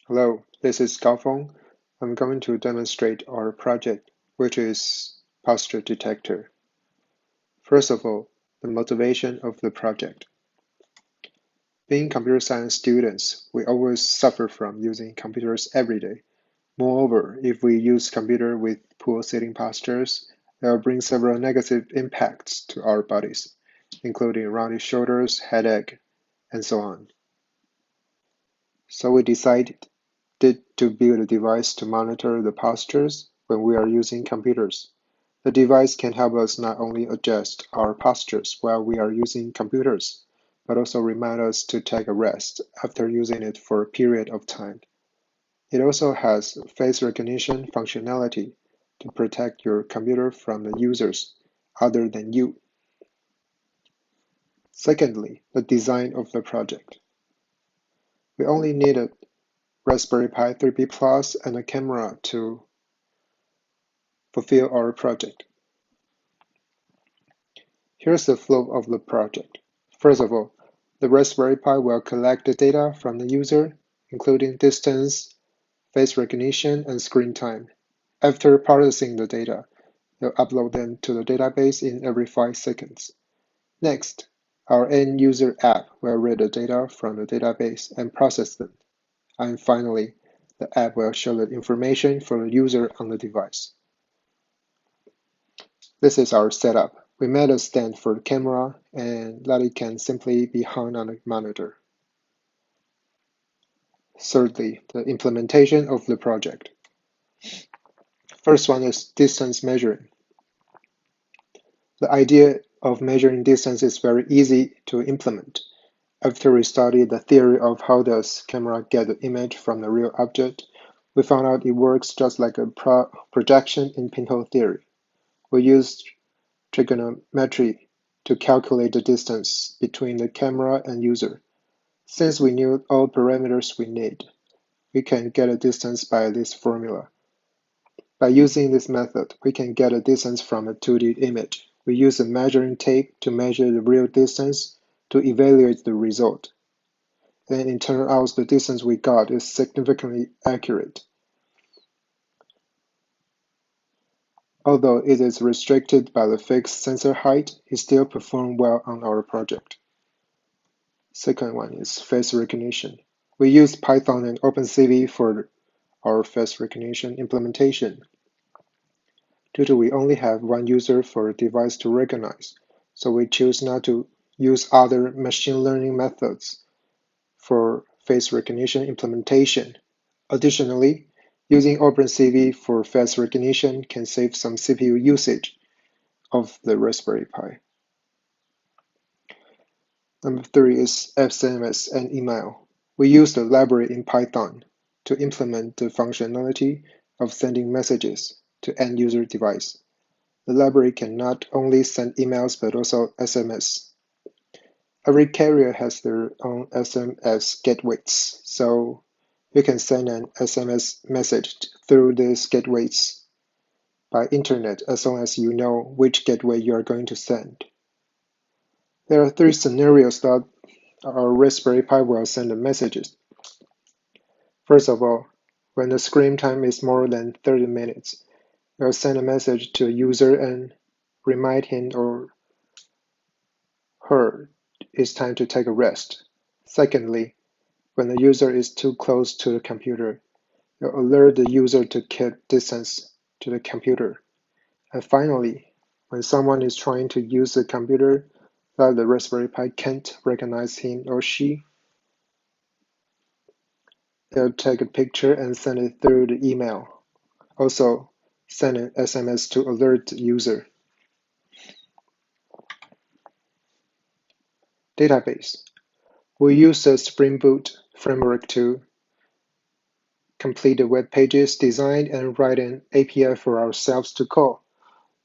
Hello, this is Gaofeng. I'm going to demonstrate our project, which is posture detector. First of all, the motivation of the project. Being computer science students, we always suffer from using computers every day. Moreover, if we use computer with poor sitting postures, it will bring several negative impacts to our bodies, including rounded shoulders, headache, and so on. So we decided to build a device to monitor the postures when we are using computers. The device can help us not only adjust our postures while we are using computers, but also remind us to take a rest after using it for a period of time. It also has face recognition functionality to protect your computer from the users other than you. Secondly, the design of the project. We only needed Raspberry Pi 3B Plus and a camera to fulfill our project. Here's the flow of the project. First of all, the Raspberry Pi will collect the data from the user, including distance, face recognition, and screen time. After processing the data, you'll upload them to the database in every 5 seconds. Next, our end user app will read the data from the database and process them. And finally, the app will show the information for the user on the device. This is our setup. We made a stand for the camera and that it can simply be hung on the monitor. Thirdly, the implementation of the project. First one is distance measuring. The idea of measuring distance is very easy to implement. After we studied the theory of how does camera get the image from the real object, we found out it works just like a projection in pinhole theory. We used trigonometry to calculate the distance between the camera and user. Since we knew all parameters we need, we can get a distance by this formula. By using this method, we can get a distance from a 2D image. We use a measuring tape to measure the real distance to evaluate the result. And it turned out the distance we got is significantly accurate. Although it is restricted by the fixed sensor height, it still performed well on our project. Second one is face recognition. We use Python and OpenCV for our face recognition implementation. Due to we only have one user for a device to recognize, so we choose not to use other machine learning methods for face recognition implementation. Additionally, using OpenCV for face recognition can save some CPU usage of the Raspberry Pi. Number 3 is SMS and email. We use the library in Python to implement the functionality of sending messages to end-user device. The library can not only send emails but also SMS. Every carrier has their own SMS gateways, so you can send an SMS message through these gateways by internet as long as you know which gateway you are going to send. There are 3 scenarios that our Raspberry Pi will send the messages. First of all, when the screen time is more than 30 minutes, we'll send a message to a user and remind him or her it's time to take a rest. Secondly, when the user is too close to the computer, you'll alert the user to keep distance to the computer. And finally, when someone is trying to use the computer that the Raspberry Pi can't recognize him or she, they'll take a picture and send it through the email. Also, send an SMS to alert the user. Database. We use the Spring Boot framework to complete the web pages, design and write an API for ourselves to call.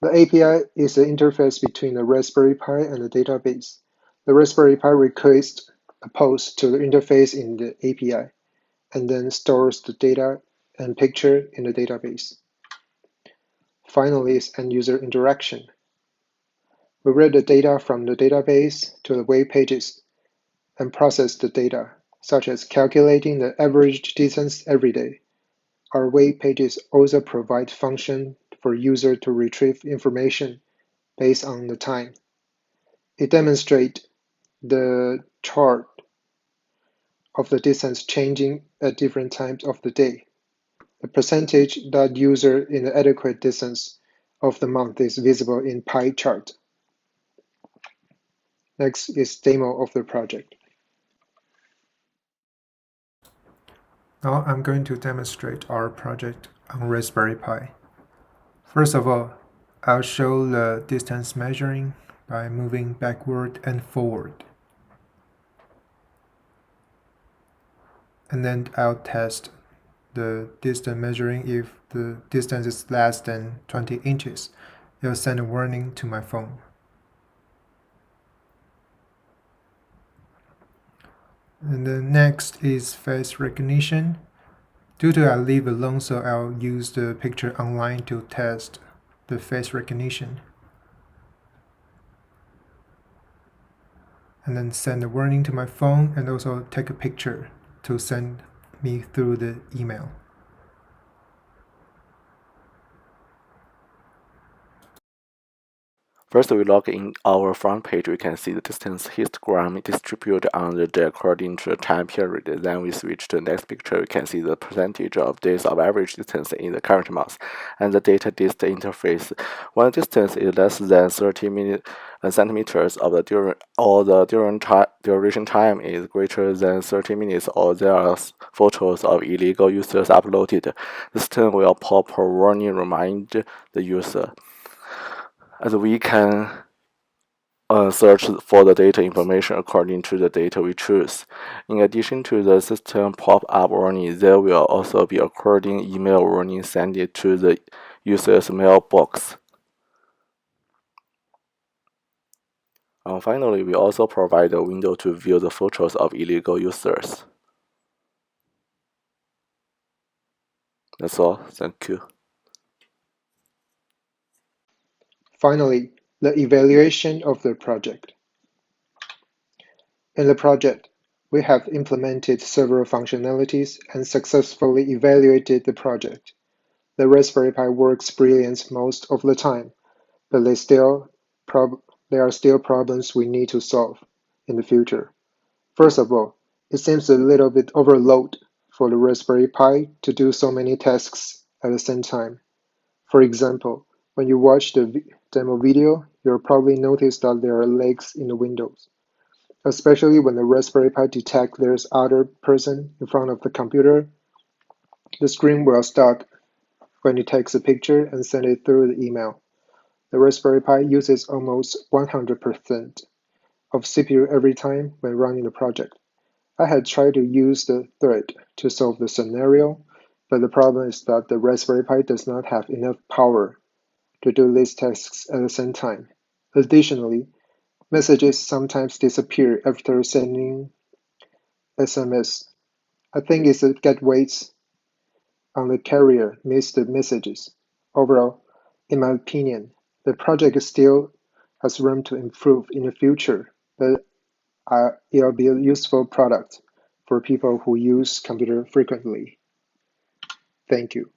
The API is the interface between the Raspberry Pi and the database. The Raspberry Pi requests a post to the interface in the API, and then stores the data and picture in the database. Finally is end-user interaction. We read the data from the database to the web pages and process the data. such as calculating the average distance every day. Our web pages also provide function for user to retrieve information based on the time. It demonstrates the chart of the distance changing at different times of the day. The percentage that user in the adequate distance of the month is visible in pie chart. Next is demo of the project. Now I'm going to demonstrate our project on Raspberry Pi. First of all, I'll show the distance measuring by moving backward and forward. And then I'll test the distance measuring. If the distance is less than 20 inches, it'll send a warning to my phone. And then next is face recognition. Due to I live alone, so I'll use the picture online to test the face recognition. And then send a warning to my phone and also take a picture to send me through the email. First, we log in our front page. We can see the distance histogram distributed on the day according to the time period. Then we switch to the next picture. We can see the percentage of days of average distance in the current month and the data dist interface. When distance is less than 30 centimeters of the duration time is greater than 30 minutes, or there are photos of illegal users uploaded, the system will pop a warning remind the user. As we can search for the data information according to the data we choose. In addition to the system pop-up warning, there will also be a recording email warning sent to the user's mailbox. Finally, we also provide a window to view the photos of illegal users. That's all. Thank you. Finally, the evaluation of the project. In the project, we have implemented several functionalities and successfully evaluated the project. The Raspberry Pi works brilliant most of the time, but there are still problems we need to solve in the future. First of all, it seems a little bit overload for the Raspberry Pi to do so many tasks at the same time. For example, when you watch the demo video, you'll probably notice that there are lags in the windows, especially when the Raspberry Pi detects there's other person in front of the computer. The screen will start when it takes a picture and send it through the email. The Raspberry Pi uses almost 100% of CPU every time when running the project. I had tried to use the thread to solve the scenario, but the problem is that the Raspberry Pi does not have enough power to do these tasks at the same time. Additionally, messages sometimes disappear after sending SMS. I think it's the gateways on the carrier miss the messages. Overall, in my opinion, the project still has room to improve in the future, but it'll be a useful product for people who use computer frequently. Thank you.